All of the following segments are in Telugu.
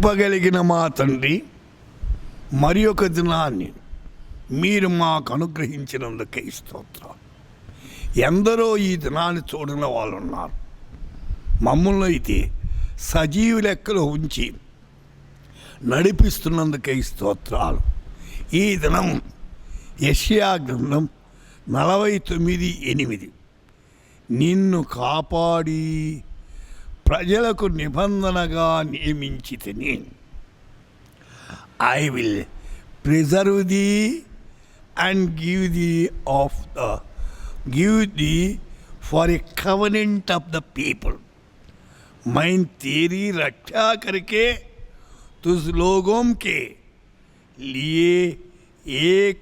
కృప కలిగిన మా తండ్రి, మరి ఒక దినాన్ని మీరు మాకు అనుగ్రహించినందుకే స్తోత్రం. ఎందరో ఈ దినాన్ని చూడని వాళ్ళు ఉన్నారు. మమ్మల్ని అయితే సజీవ లెక్కలో ఉంచి నడిపిస్తున్నందుకే స్తోత్రాలు. ఈ దినం యెషయా గ్రంథం 49:8 నిన్ను కాపాడి ప్రజలకు నిబంధనగా నియమించితిని. I will preserve the and give the for a covenant of the people. मैं तेरी रक्षा करके तुझ लोगों के लिए एक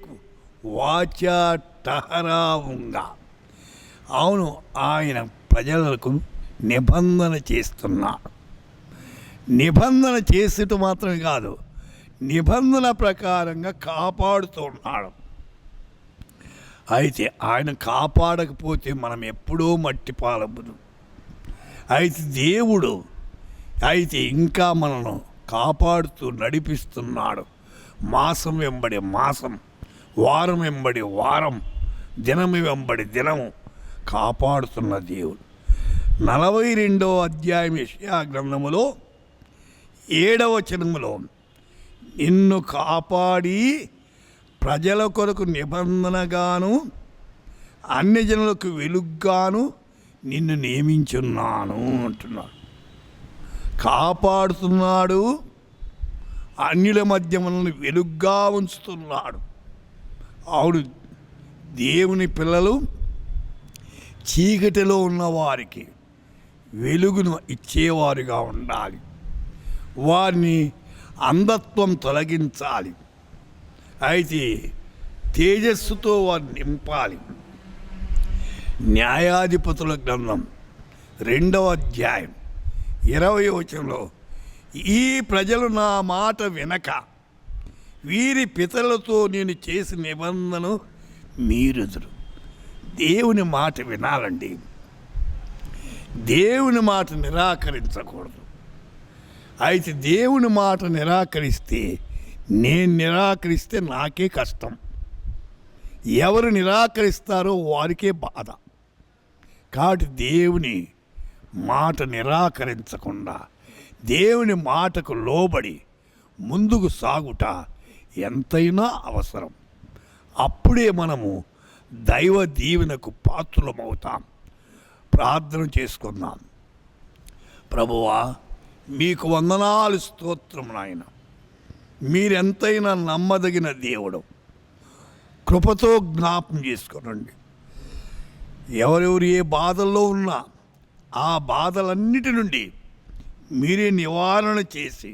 वाचा ठहराऊंगा. అవును, ఆయన ప్రజలకు నిబంధన చేస్తున్నాడు. నిబంధన చేసేట మాత్రమే కాదు, నిబంధన ప్రకారంగా కాపాడుతున్నాడు. అయితే ఆయన కాపాడకపోతే మనం ఎప్పుడూ మట్టి పాలబుదు. అయితే దేవుడు ఇంకా మనను కాపాడుతూ నడిపిస్తున్నాడు. మాసం వెంబడి మాసం, వారం వెంబడి వారం, దినము వెంబడి దినము కాపాడుతున్న దేవుడు. 42వ అధ్యాయం యెషయా గ్రంథములో 7వ వచనములో నిన్ను కాపాడి ప్రజల కొరకు నిబంధనగాను అన్ని జనులకు వెలుగ్గాను నిన్ను నియమించున్నాను అంటున్నాడు. కాపాడుతున్నాడు, అన్యుల మధ్య మనల్ని వెలుగ్గా ఉంచుతున్నాడు. ఆవిడ దేవుని పిల్లలు చీకటిలో ఉన్నవారికి వెలుగును ఇచ్చేవారుగా ఉండాలి. వారిని అంధత్వం తొలగించాలి. అయితే తేజస్సుతో వారిని నింపాలి. న్యాయాధిపతుల గ్రంథం 2వ అధ్యాయం 20వ వచనంలో ఈ ప్రజలు నా మాట వినక వీరి పితరులతో నేను చేసిన నిబంధనను మీరుదురు. దేవుని మాట వినాలండి. దేవుని మాట నిరాకరించకూడదు. అయితే దేవుని మాట నేను నిరాకరిస్తే నాకే కష్టం. ఎవరు నిరాకరిస్తారో వారికే బాధ. కాబట్టి దేవుని మాట నిరాకరించకుండా దేవుని మాటకు లోబడి ముందుకు సాగుట ఎంతైనా అవసరం. అప్పుడే మనము దైవ దీవెనకు పాత్రులమవుతాం. ప్రార్థన చేసుకుందాం. ప్రభువా, మీకు వందనాలు, స్తోత్రం నాయన. మీరెంతైనా నమ్మదగిన దేవుడు. కృపతో జ్ఞాపం చేసుకోనండి. ఎవరెవరు ఏ బాధల్లో ఉన్నా ఆ బాధలన్నిటి నుండి మీరే నివారణ చేసి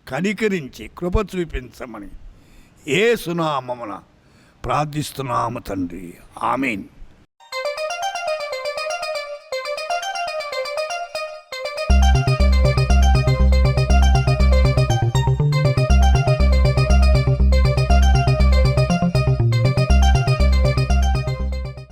కనికరించి కృప చూపించమని యేసు నామమున ప్రార్థిస్తున్నాము తండ్రి. ఆమేన్.